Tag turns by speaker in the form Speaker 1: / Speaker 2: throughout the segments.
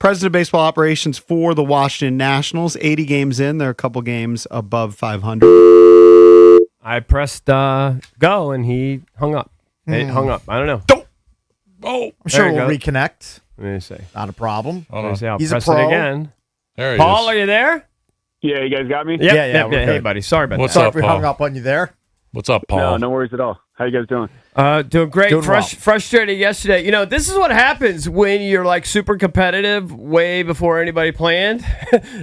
Speaker 1: president of baseball operations for the Washington Nationals. 80 games in. They're a couple games above 500.
Speaker 2: I pressed go, and he hung up. It hung up. I don't know.
Speaker 3: Oh,
Speaker 4: I'm sure
Speaker 2: There
Speaker 4: we'll
Speaker 2: you go.
Speaker 4: reconnect.
Speaker 2: Let me see.
Speaker 4: Not a problem.
Speaker 2: Let me see. I'll
Speaker 4: He's a
Speaker 2: press
Speaker 4: pro.
Speaker 2: it again.
Speaker 3: there he
Speaker 2: Paul,
Speaker 3: is.
Speaker 2: are you there?
Speaker 5: Yeah, you guys got me?
Speaker 2: Yep,
Speaker 4: Yeah, we're
Speaker 2: Hey,
Speaker 4: good.
Speaker 2: buddy. Sorry about
Speaker 3: What's
Speaker 2: that.
Speaker 4: Sorry
Speaker 3: up,
Speaker 4: if we hung
Speaker 3: Paul?
Speaker 4: up on you there.
Speaker 3: What's up, Paul?
Speaker 5: No, no worries at all. How you guys doing?
Speaker 2: Doing great.
Speaker 4: Doing well.
Speaker 2: Frustrated yesterday. You know, this is what happens when you're like super competitive way before anybody planned.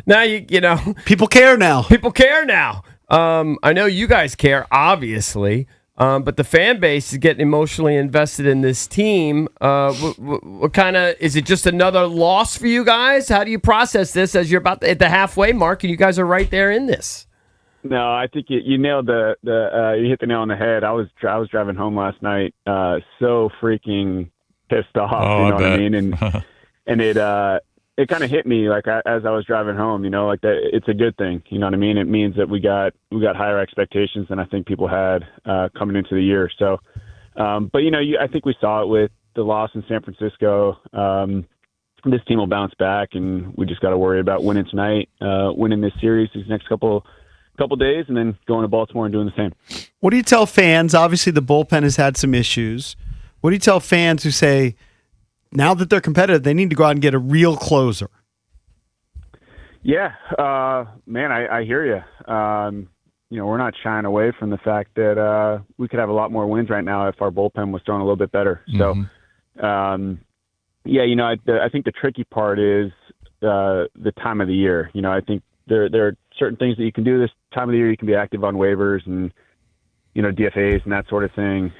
Speaker 2: Now you know
Speaker 1: People care now.
Speaker 2: people care now. I know you guys care, obviously, but the fan base is getting emotionally invested in this team. What kind of is it? Just another loss for you guys? How do you process this as you're about at the halfway mark and you guys are right there in this?
Speaker 5: No, I think you nailed you hit the nail on the head. I was driving home last night, so freaking pissed off.
Speaker 3: Oh,
Speaker 5: you know
Speaker 3: I
Speaker 5: what I
Speaker 3: bet.
Speaker 5: mean? And it kind of hit me like as I was driving home. You know, like that. It's a good thing. You know what I mean? It means that we got higher expectations than I think people had coming into the year. So, but you know, I think we saw it with the loss in San Francisco. This team will bounce back, and we just got to worry about winning tonight, winning this series these next couple days, and then going to Baltimore and doing the same.
Speaker 1: What do you tell fans? Obviously, the bullpen has had some issues. What do you tell fans who say, now that they're competitive, they need to go out and get a real closer?
Speaker 5: Yeah, man, I hear you. You know, we're not shying away from the fact that we could have a lot more wins right now if our bullpen was throwing a little bit better. So, yeah, you know, I think the tricky part is the time of the year. You know, I think there are certain things that you can do this time of the year. You can be active on waivers and, you know, DFAs and that sort of thing.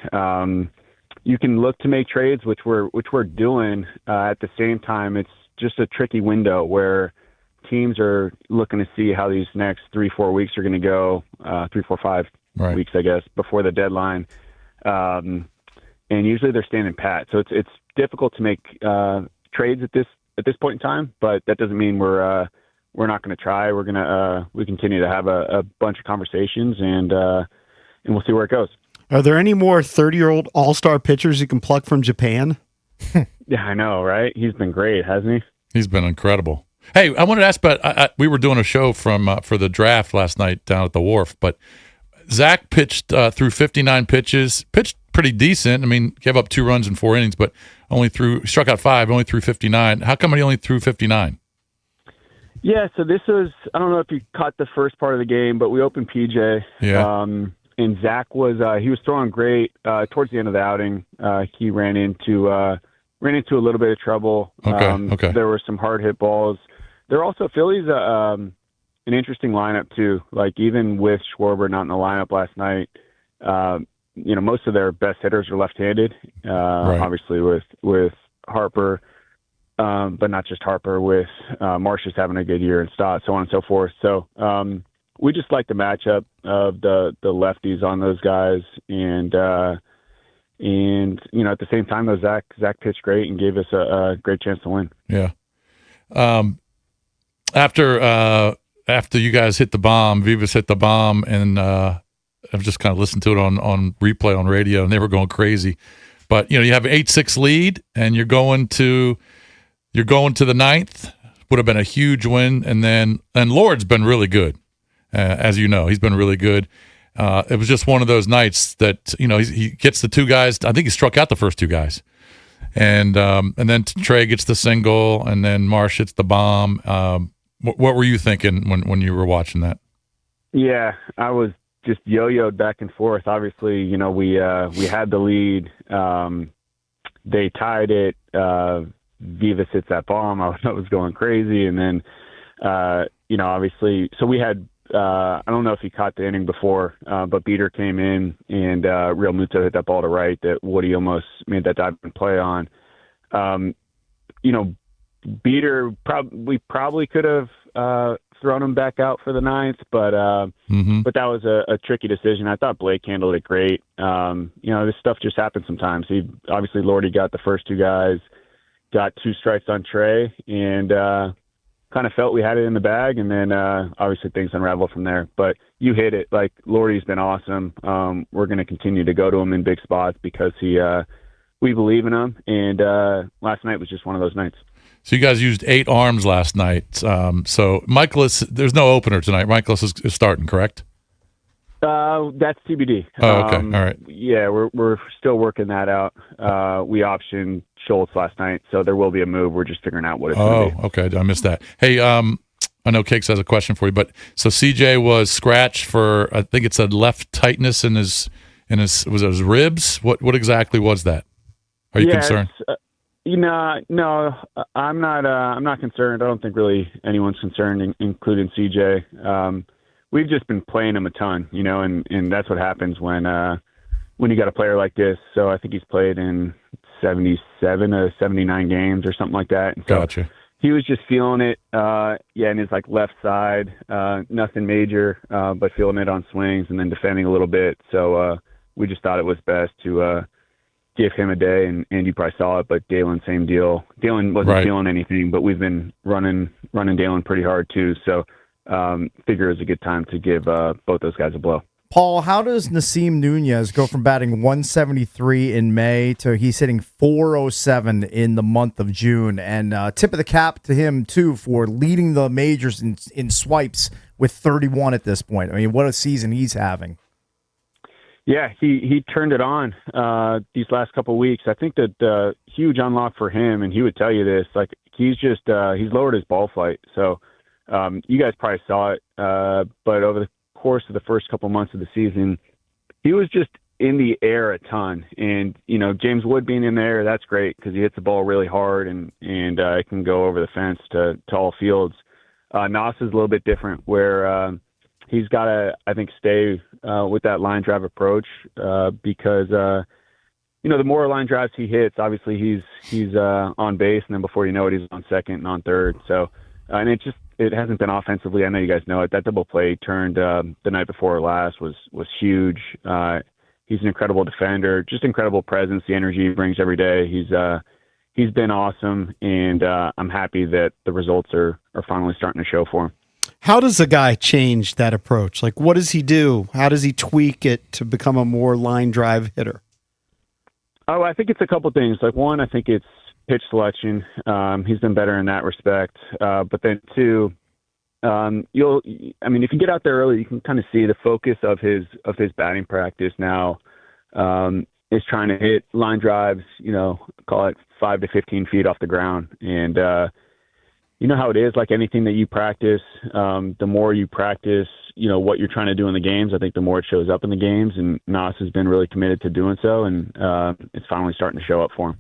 Speaker 5: You can look to make trades, which we're doing. At the same time, it's just a tricky window where teams are looking to see how these next 3-4 weeks are going to go, 3, 4, 5
Speaker 3: Right.
Speaker 5: weeks, I guess, before the deadline. And usually they're standing pat. So it's difficult to make trades at this point in time, but that doesn't mean we're not going to try. We continue to have a bunch of conversations, and we'll see where it goes.
Speaker 1: Are there any more 30-year-old all-star pitchers you can pluck from Japan?
Speaker 5: Yeah, I know, right? He's been great, hasn't he?
Speaker 3: He's been incredible. Hey, I wanted to ask about we were doing a show for the draft last night down at the Wharf, but Zach pitched through 59 pitches, pitched pretty decent. I mean, gave up 2 runs in 4 innings, but struck out 5, only threw 59. How come he only threw 59?
Speaker 5: Yeah, so this was, I don't know if you caught the first part of the game, but we opened PJ.
Speaker 3: Yeah.
Speaker 5: And Zach was he was throwing great towards the end of the outing. He ran into a little bit of trouble.
Speaker 3: Okay.
Speaker 5: There were some hard hit balls. There are also Phillies an interesting lineup too. Like even with Schwarber not in the lineup last night, you know, most of their best hitters are left-handed.
Speaker 3: Right.
Speaker 5: Obviously with Harper, but not just Harper. With Marsh is having a good year and Stott, so on and so forth. So we just like the matchup of the lefties on those guys, and you know, at the same time though, Zach pitched great and gave us a great chance to win.
Speaker 3: Yeah. After you guys hit the bomb, Vivas hit the bomb, and I've just kind of listened to it on replay on radio, and they were going crazy. But you know, you have an 8-6 lead, and you're going to the ninth. Would have been a huge win, and Lord's been really good, as you know, he's been really good. It was just one of those nights that, you know, he gets the 2 guys. I think he struck out the first 2 guys, and then Trey gets the single, and then Marsh hits the bomb. What were you thinking when you were watching that?
Speaker 5: Yeah, I was just yo-yoed back and forth. Obviously, you know, we had the lead. They tied it. Vivas hits that bomb. I was going crazy, and then you know, obviously, so we had. I don't know if you caught the inning before, but Beater came in, and Real Muto hit that ball to right that Woody almost made that diving play on. You know, Beater we probably could have thrown him back out for the ninth, but that was a tricky decision. I thought Blake handled it great. You know, this stuff just happens sometimes. Obviously Lordy got the first 2 guys, got 2 strikes on Trey, and kind of felt we had it in the bag, and then obviously things unraveled from there. But you hit it. Like, Lordy's been awesome. We're going to continue to go to him in big spots because we believe in him, and last night was just one of those nights.
Speaker 3: So you guys used 8 arms last night. So Michaelis, there's no opener tonight. Michaelis is starting, correct?
Speaker 5: That's TBD.
Speaker 3: Oh, okay. All right.
Speaker 5: Yeah, we're still working that out. We optioned Schultz last night, so there will be a move. We're just figuring out what it's going to be.
Speaker 3: Okay. I missed that. Hey, I know Cakes has a question for you, but so CJ was scratched for, I think it said left tightness in his was it his ribs? What exactly was that? Are you concerned?
Speaker 5: No, I'm not. I'm not concerned. I don't think really anyone's concerned, including CJ. We've just been playing him a ton, and that's what happens when you got a player like this. So I think he's played in 77 to 79 games or something like that. And so
Speaker 3: Gotcha.
Speaker 5: he was just feeling it, in his left side, nothing major, but feeling it on swings and then defending a little bit. So we just thought it was best to give him a day, and you probably saw it, but Dalen, same deal. Dalen wasn't feeling anything, but we've been running Dalen pretty hard too. So figure it was a good time to give both those guys a blow.
Speaker 4: Paul, how does Nasim Nunez go from batting 173 in May to he's hitting 407 in the month of June? And tip of the cap to him, too, for leading the majors in swipes with 31 at this point. I mean, what a season he's having.
Speaker 5: Yeah, he turned it on these last couple of weeks. I think that the huge unlock for him, and he would tell you this, like he's lowered his ball flight. So you guys probably saw it, but over the course of the first couple months of the season, he was just in the air a ton. And, James Wood being in there, that's great because he hits the ball really hard and it can go over the fence to all fields. Nas is a little bit different where he's got to, I think, stay with that line drive approach because, the more line drives he hits, obviously he's on base, and then before you know it, he's on second and on third. So, and it hasn't been offensively. I know you guys know it. That double play turned the night before last was huge. He's an incredible defender, just incredible presence, the energy he brings every day. He's been awesome, and I'm happy that the results are finally starting to show for him.
Speaker 1: How does a guy change that approach? Like, what does he do? How does he tweak it to become a more line drive hitter?
Speaker 5: Oh, I think it's a couple things. Like, one, I think it's pitch selection. He's been better in that respect. But then two, if you get out there early, you can kind of see the focus of his batting practice now is trying to hit line drives, call it 5 to 15 feet off the ground. And you know how it is, like anything that you practice, the more you practice, what you're trying to do in the games, I think the more it shows up in the games. And Nas has been really committed to doing so, and it's finally starting to show up for him.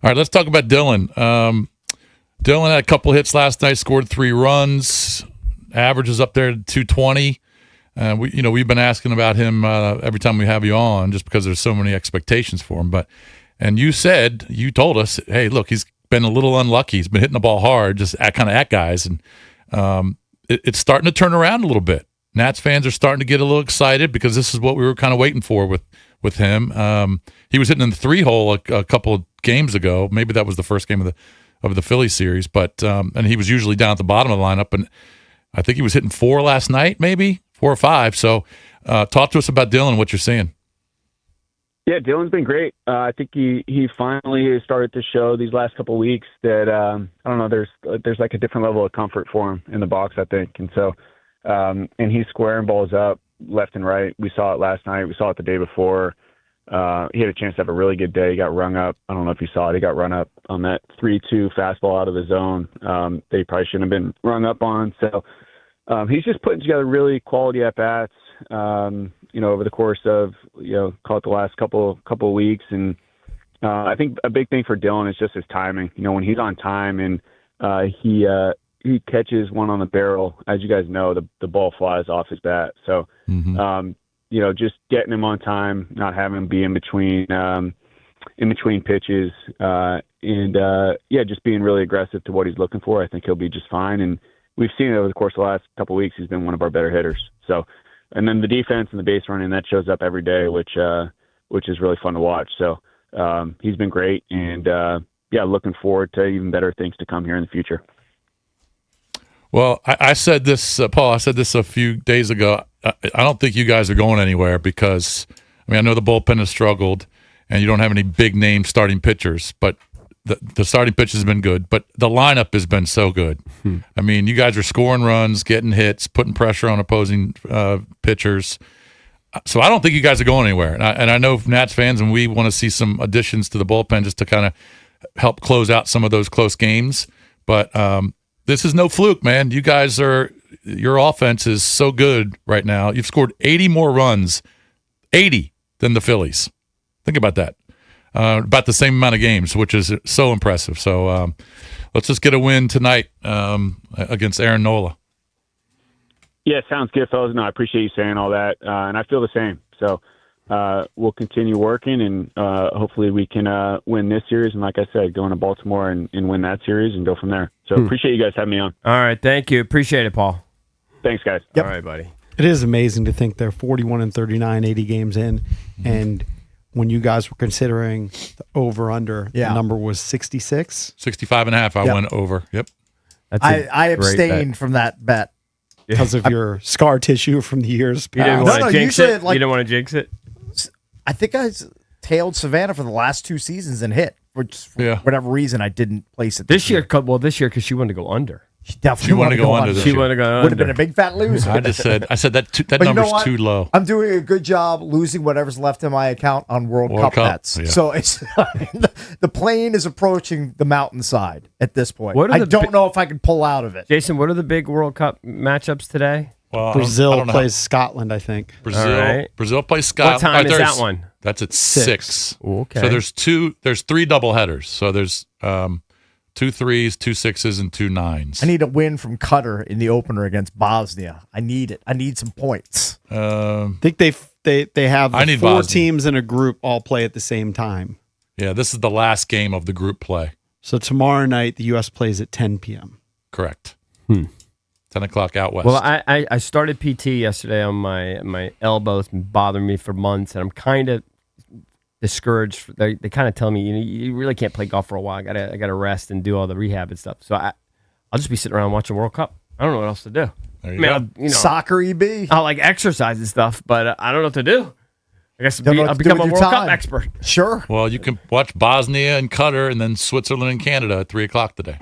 Speaker 3: All right, let's talk about Dylan. Dylan had a couple hits last night, scored 3 runs, average is up there to 220. We've been asking about him every time we have you on, just because there's so many expectations for him. And you told us, hey, look, he's been a little unlucky. He's been hitting the ball hard, just at guys, and it's starting to turn around a little bit. Nats fans are starting to get a little excited because this is what we were kind of waiting for with him. He was hitting in the 3-hole a couple of games ago. Maybe that was the first game of the Phillies series, but and he was usually down at the bottom of the lineup, and I think he was hitting 4 last night, maybe 4 or 5. So talk to us about Dylan, what you're seeing.
Speaker 5: Yeah, Dylan's been great. I think he finally started to show these last couple of weeks that I don't know. There's like a different level of comfort for him in the box, I think, and so and he's squaring balls up left and right. We saw it last night. We saw it the day before. He had a chance to have a really good day. He got rung up. I don't know if you saw it. He got run up on that 3-2 fastball out of the zone. They probably shouldn't have been rung up on. So he's just putting together really quality at bats. Over the course of call it the last couple of weeks, and I think a big thing for Dylan is just his timing. When he's on time and he catches one on the barrel, as you guys know, the ball flies off his bat. So. Mm-hmm. Just getting him on time, not having him be in between pitches, just being really aggressive to what he's looking for. I think he'll be just fine. And we've seen it over the course of the last couple of weeks. He's been one of our better hitters. So, and then the defense and the base running, that shows up every day, which is really fun to watch. So he's been great, and looking forward to even better things to come here in the future.
Speaker 3: Well, I said this, Paul. I said this a few days ago. I don't think you guys are going anywhere because, I know the bullpen has struggled, and you don't have any big name starting pitchers. But the starting pitch has been good, but the lineup has been so good. I mean, you guys are scoring runs, getting hits, putting pressure on opposing pitchers. So I don't think you guys are going anywhere. And I know Nats fans, and we want to see some additions to the bullpen just to kind of help close out some of those close games. But this is no fluke, man. You guys your offense is so good right now. You've scored 80 more runs, 80 than the Phillies. Think about that. About the same amount of games, which is so impressive. So let's just get a win tonight against Aaron Nola.
Speaker 5: Yeah, sounds good, fellas. No, I appreciate you saying all that, and I feel the same. So we'll continue working, and hopefully we can win this series. And like I said, go into Baltimore and win that series and go from there. So appreciate you guys having me on.
Speaker 2: All right, thank you. Appreciate it, Paul.
Speaker 5: Thanks, guys.
Speaker 2: All right, buddy.
Speaker 1: It is amazing to think they're 41-39, 80 games in, and when you guys were considering the over-under, the number was 66?
Speaker 3: 65.5, I went over. Yep.
Speaker 4: I abstained from that bet.
Speaker 1: Because of your scar tissue from the years
Speaker 2: You didn't
Speaker 1: past.
Speaker 2: want to jinx it?
Speaker 4: like-
Speaker 2: You didn't want to jinx it?
Speaker 4: I think I tailed Savannah for the last 2 seasons and hit, which for whatever reason I didn't place it
Speaker 2: This year, because she wanted to go under.
Speaker 4: She definitely
Speaker 3: She wanted
Speaker 4: wanted
Speaker 3: to go under this
Speaker 2: She
Speaker 3: year.
Speaker 2: wanted to go under.
Speaker 4: Would have been a big fat loser.
Speaker 3: I said that
Speaker 4: But you know
Speaker 3: number's
Speaker 4: what?
Speaker 3: too low.
Speaker 4: I'm doing a good job losing whatever's left in my account on World Cup bets.
Speaker 3: Yeah.
Speaker 4: So it's the plane is approaching the mountainside at this point.
Speaker 2: What are
Speaker 4: I
Speaker 2: the
Speaker 4: don't
Speaker 2: bi-
Speaker 4: know if I can pull out of it.
Speaker 2: Jason, what are the big World Cup matchups today?
Speaker 3: Well, I
Speaker 1: Brazil
Speaker 3: don't know
Speaker 1: plays Scotland, I think.
Speaker 3: Brazil.
Speaker 2: All right.
Speaker 3: Brazil plays Scotland.
Speaker 2: What time is
Speaker 3: There's-
Speaker 2: that one?
Speaker 3: That's at 6.
Speaker 2: Ooh, okay.
Speaker 3: So there's 3 double headers. So there's 2 3s, 2 6s, and 2 9s.
Speaker 4: I need a win from Qatar in the opener against Bosnia. I need it. I need some points.
Speaker 1: I think they have
Speaker 3: I
Speaker 1: the
Speaker 3: need
Speaker 1: 4
Speaker 3: Bosnia.
Speaker 1: teams in a group all play at the same time.
Speaker 3: Yeah, this is the last game of the group play.
Speaker 1: So tomorrow night, the U.S. plays at 10 p.m.
Speaker 3: Correct. 10 o'clock out west.
Speaker 2: Well, I started PT yesterday on my elbow. It's been bothering me for months, and I'm kind of discouraged. They kind of tell me you really can't play golf for a while. I gotta rest and do all the rehab and stuff. So I'll just be sitting around watching World Cup. I don't know what else to do.
Speaker 3: There you go.
Speaker 4: Soccer EB.
Speaker 2: I'll like exercise and stuff, but I don't know what to do. I guess
Speaker 4: Don't know what
Speaker 2: I'll
Speaker 4: to do
Speaker 2: become a
Speaker 4: with
Speaker 2: World
Speaker 4: your
Speaker 2: Cup
Speaker 4: time.
Speaker 2: expert.
Speaker 4: Sure.
Speaker 3: Well, you can watch Bosnia and Qatar and then Switzerland and Canada at 3 o'clock today.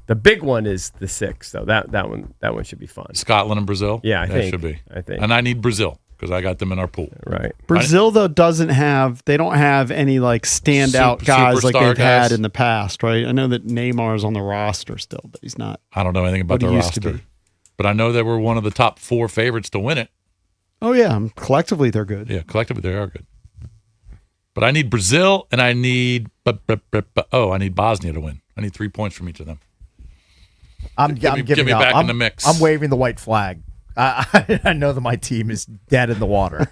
Speaker 2: The big one is the 6th, though. That one should be fun.
Speaker 3: Scotland and Brazil.
Speaker 2: Yeah, I
Speaker 3: that
Speaker 2: think.
Speaker 3: should be.
Speaker 2: I think.
Speaker 3: And I need Brazil because I got them in our pool.
Speaker 2: Right.
Speaker 1: Brazil, though, they don't have any like standout guys like
Speaker 3: superstar
Speaker 1: they've
Speaker 3: guys.
Speaker 1: had in the past, right? I know that Neymar's on the roster still, but he's not.
Speaker 3: I don't know anything about
Speaker 1: What he
Speaker 3: the
Speaker 1: used to
Speaker 3: roster.
Speaker 1: be.
Speaker 3: But I know they were one of the top 4 favorites to win it.
Speaker 1: Oh, yeah. Collectively, they're good.
Speaker 3: Yeah, collectively they are good. But I need Brazil and I need I need Bosnia to win. I need 3 points from each of them.
Speaker 4: I'm
Speaker 3: Give me
Speaker 4: giving up.
Speaker 3: back
Speaker 4: I'm,
Speaker 3: in the mix.
Speaker 4: I'm waving the white flag. I know that my team is dead in the water.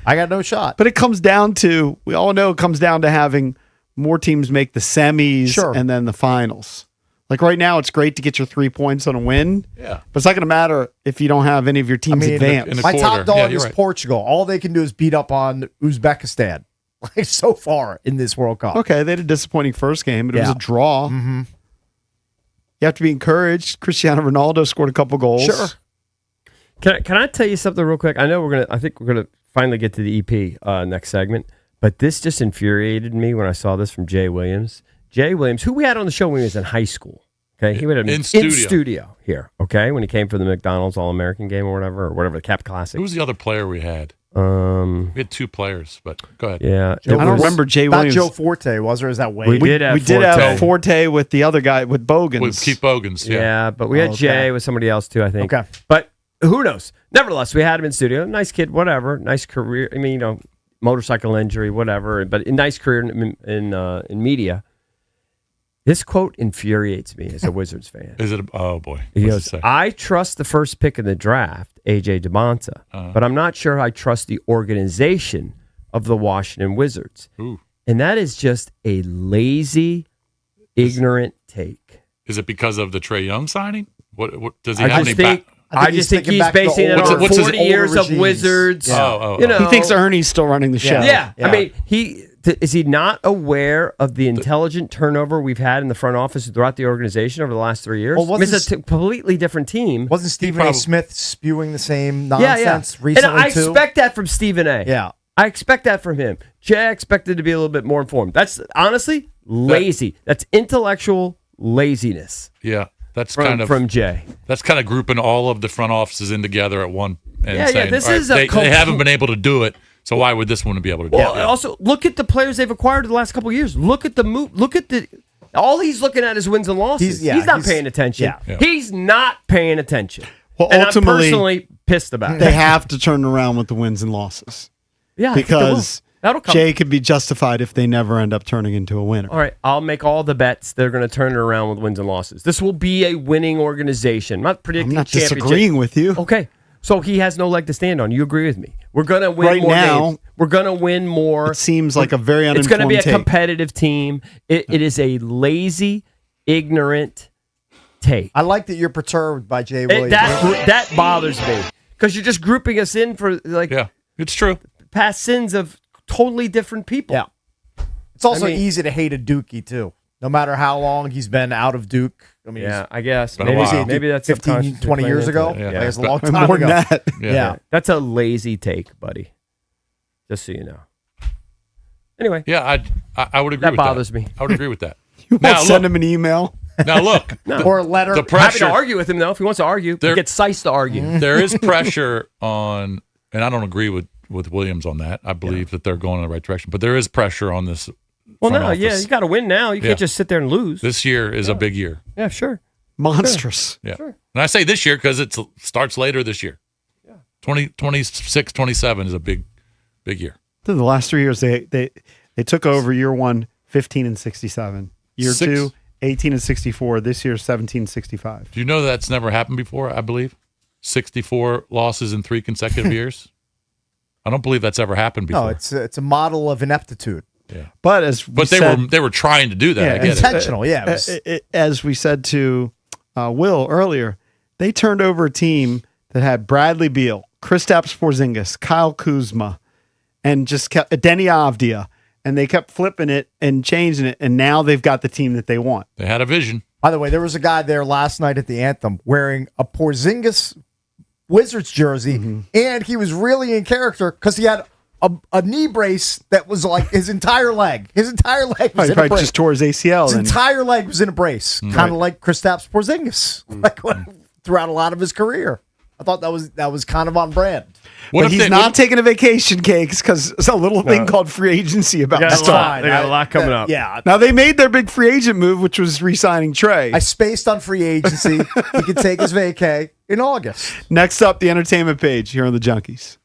Speaker 4: I got no shot.
Speaker 1: But it comes down to, we all know it comes down to having more teams make the semis
Speaker 4: Sure.
Speaker 1: and then the finals. Like right now, it's great to get your 3 points on a win.
Speaker 3: Yeah.
Speaker 1: But it's not going to matter if you don't have any of your teams advance.
Speaker 3: in the
Speaker 4: my
Speaker 3: quarter.
Speaker 4: top dog
Speaker 3: Yeah, you're
Speaker 4: is
Speaker 3: right.
Speaker 4: Portugal. All they can do is beat up on Uzbekistan. Like so far in this World Cup.
Speaker 1: Okay, they had a disappointing first game, but it was
Speaker 4: Yeah.
Speaker 1: a draw. Mm-hmm. You have to be encouraged. Cristiano Ronaldo scored a couple goals.
Speaker 4: Sure.
Speaker 2: Can I tell you something real quick? I think we're gonna finally get to the EP next segment, but this just infuriated me when I saw this from Jay Williams. Jay Williams, who we had on the show when he was in high school. Okay, he would have
Speaker 3: In studio.
Speaker 2: here. Okay, when he came for the McDonald's All-American game or whatever the Cap Classic.
Speaker 3: Who was the other player we had? We had 2 players, but go ahead.
Speaker 2: Yeah,
Speaker 1: I don't remember Jay
Speaker 4: Not
Speaker 1: Williams.
Speaker 4: Joe Forte, was there? Is that Wade?
Speaker 2: We did have
Speaker 1: we did
Speaker 2: Forte.
Speaker 1: have Forte with the other guy, with Bogans.
Speaker 3: With Keith Bogans,
Speaker 2: Yeah, but we had
Speaker 4: Okay.
Speaker 2: Jay with somebody else too, I think.
Speaker 4: Okay.
Speaker 2: But who knows? Nevertheless, we had him in studio. Nice kid, whatever. Nice career. I mean, motorcycle injury, whatever. But a nice career in media. This quote infuriates me as a Wizards fan.
Speaker 3: Is it? Oh boy.
Speaker 2: He
Speaker 3: What's
Speaker 2: goes,
Speaker 3: it say?
Speaker 2: I trust the first pick in the draft, A.J. DeMonta, but I'm not sure I trust the organization of the Washington Wizards.
Speaker 3: Ooh.
Speaker 2: And that is just a lazy, ignorant take.
Speaker 3: Is it because of the Trae Young signing? What does he
Speaker 2: I
Speaker 3: have
Speaker 2: just
Speaker 3: any
Speaker 2: think,
Speaker 4: I think
Speaker 2: I
Speaker 4: he's
Speaker 2: just think
Speaker 4: thinking
Speaker 2: he's
Speaker 4: back to the
Speaker 2: basing it
Speaker 4: older-
Speaker 2: on
Speaker 3: What's his
Speaker 2: 40
Speaker 4: older
Speaker 2: years of
Speaker 4: regimes.
Speaker 2: Wizards.
Speaker 3: Oh,
Speaker 2: You know,
Speaker 1: He thinks Ernie's still running the show.
Speaker 2: Yeah.
Speaker 4: Yeah.
Speaker 2: I mean, is he not aware of the intelligent turnover we've had in the front office throughout the organization over the last 3 years?
Speaker 4: Well, wasn't
Speaker 2: it's a completely different team.
Speaker 4: Wasn't Stephen A.
Speaker 3: probably-
Speaker 4: Smith spewing the same
Speaker 2: Yeah,
Speaker 4: nonsense
Speaker 2: And
Speaker 4: recently
Speaker 2: I
Speaker 4: too?
Speaker 2: expect that from Stephen A.
Speaker 4: Yeah.
Speaker 2: I expect that from him. Jay expected to be a little bit more informed. That's honestly, lazy. That's intellectual laziness.
Speaker 3: Yeah, that's
Speaker 2: From Jay.
Speaker 3: That's kind of grouping all of the front offices in together at one and
Speaker 2: Yeah,
Speaker 3: saying,
Speaker 2: this
Speaker 3: all right,
Speaker 2: is a
Speaker 3: they haven't been able to do it, so why would this one be able to do
Speaker 2: Well,
Speaker 3: it?
Speaker 2: also look at the players they've acquired in the last couple of years. Look at the move. Look at the. All he's looking at is wins and losses. He's not paying attention.
Speaker 3: Yeah.
Speaker 2: He's not paying attention.
Speaker 1: Well,
Speaker 2: and
Speaker 1: ultimately,
Speaker 2: I'm personally pissed about it.
Speaker 1: They have to turn around with the wins and losses.
Speaker 2: Yeah, I think they will.
Speaker 1: Because
Speaker 2: That'll come.
Speaker 1: Jay could be justified if they never end up turning into a winner.
Speaker 2: All right, I'll make all the bets. They're going to turn it around with wins and losses. This will be a winning organization. I'm not predicting
Speaker 1: I'm not
Speaker 2: championship.
Speaker 1: disagreeing with you.
Speaker 2: Okay, so he has no leg to stand on. You agree with me? We're going to win
Speaker 1: Right
Speaker 2: more
Speaker 1: now,
Speaker 2: games. We're going to win more.
Speaker 1: It seems like a very
Speaker 2: It's going to be a
Speaker 1: uninformed take.
Speaker 2: competitive team. It is a lazy, ignorant take.
Speaker 4: I like that you're perturbed by Jay Williams.
Speaker 2: That bothers me because you're just grouping us in for like
Speaker 3: Yeah, it's true.
Speaker 2: past sins of totally different people.
Speaker 4: Yeah. It's also
Speaker 2: I mean-
Speaker 4: easy to hate a Dookie, too. No matter how long he's been out of Duke. I mean,
Speaker 2: Yeah, I guess
Speaker 3: Been a while.
Speaker 2: maybe that's
Speaker 4: 15,
Speaker 2: subconsciously
Speaker 4: 20 years
Speaker 2: playing
Speaker 4: ago.
Speaker 2: into it.
Speaker 3: Yeah.
Speaker 4: That's a long
Speaker 1: And
Speaker 4: time
Speaker 1: more
Speaker 4: ago.
Speaker 1: than that.
Speaker 4: Yeah.
Speaker 2: That's a lazy take, buddy. Just so you know. Anyway,
Speaker 3: Yeah, I would agree
Speaker 2: That
Speaker 3: with
Speaker 2: bothers
Speaker 3: that.
Speaker 2: me.
Speaker 3: I would agree with that.
Speaker 1: You
Speaker 3: Now,
Speaker 1: won't send
Speaker 3: look.
Speaker 1: him an email.
Speaker 3: Now, look.
Speaker 4: Or a letter.
Speaker 3: The
Speaker 2: happy
Speaker 3: pressure.
Speaker 2: to argue with him though. If he wants to argue,
Speaker 3: There-
Speaker 2: he gets Sice to argue.
Speaker 3: There is pressure on, and I don't agree with Williams on that. I believe that they're going in the right direction, but there is pressure on this.
Speaker 2: Well,
Speaker 3: front
Speaker 2: no,
Speaker 3: office.
Speaker 2: yeah, you got to win now. You
Speaker 3: Yeah.
Speaker 2: can't just sit there and lose.
Speaker 3: This year is a big year.
Speaker 2: Yeah, sure.
Speaker 1: Monstrous.
Speaker 3: Yeah. And I say this year because it starts later this year. Yeah. 26, 27 is a big year.
Speaker 1: The last 3 years, they took over year one, 15 and 67. Year
Speaker 3: Six.
Speaker 1: two, 18 and 64. This year, 17 and 65.
Speaker 3: Do you know that's never happened before, I believe? 64 losses in 3 consecutive years? I don't believe that's ever happened before.
Speaker 4: No, it's a model of ineptitude.
Speaker 1: But
Speaker 3: they were trying to do that. I get it.
Speaker 4: Intentional, yeah. It was-
Speaker 1: as we said to Will earlier, they turned over a team that had Bradley Beal, Kristaps Porzingis, Kyle Kuzma, and just kept Denny Avdia, and they kept flipping it and changing it, and now they've got the team that they want.
Speaker 3: They had a vision.
Speaker 4: By the way, there was a guy there last night at the Anthem wearing a Porzingis Wizards jersey, and he was really in character because he had a knee brace that was like his entire leg. His entire leg was
Speaker 1: He
Speaker 4: in a
Speaker 1: probably
Speaker 4: brace.
Speaker 1: just tore his ACL.
Speaker 4: His
Speaker 1: and-
Speaker 4: entire leg was in a brace, kind of like Kristaps Porzingis, throughout a lot of his career. I thought that was kind of on brand.
Speaker 1: but he's not taking a vacation, Cakes, because there's a little thing called free agency about
Speaker 2: They
Speaker 1: to
Speaker 2: got,
Speaker 1: start.
Speaker 2: they got a lot coming up.
Speaker 4: Yeah,
Speaker 1: Now, they made their big free agent move, which was re-signing Trey.
Speaker 4: I spaced on free agency. He could take his vacay in August.
Speaker 1: Next up, the entertainment page here on the Junkies.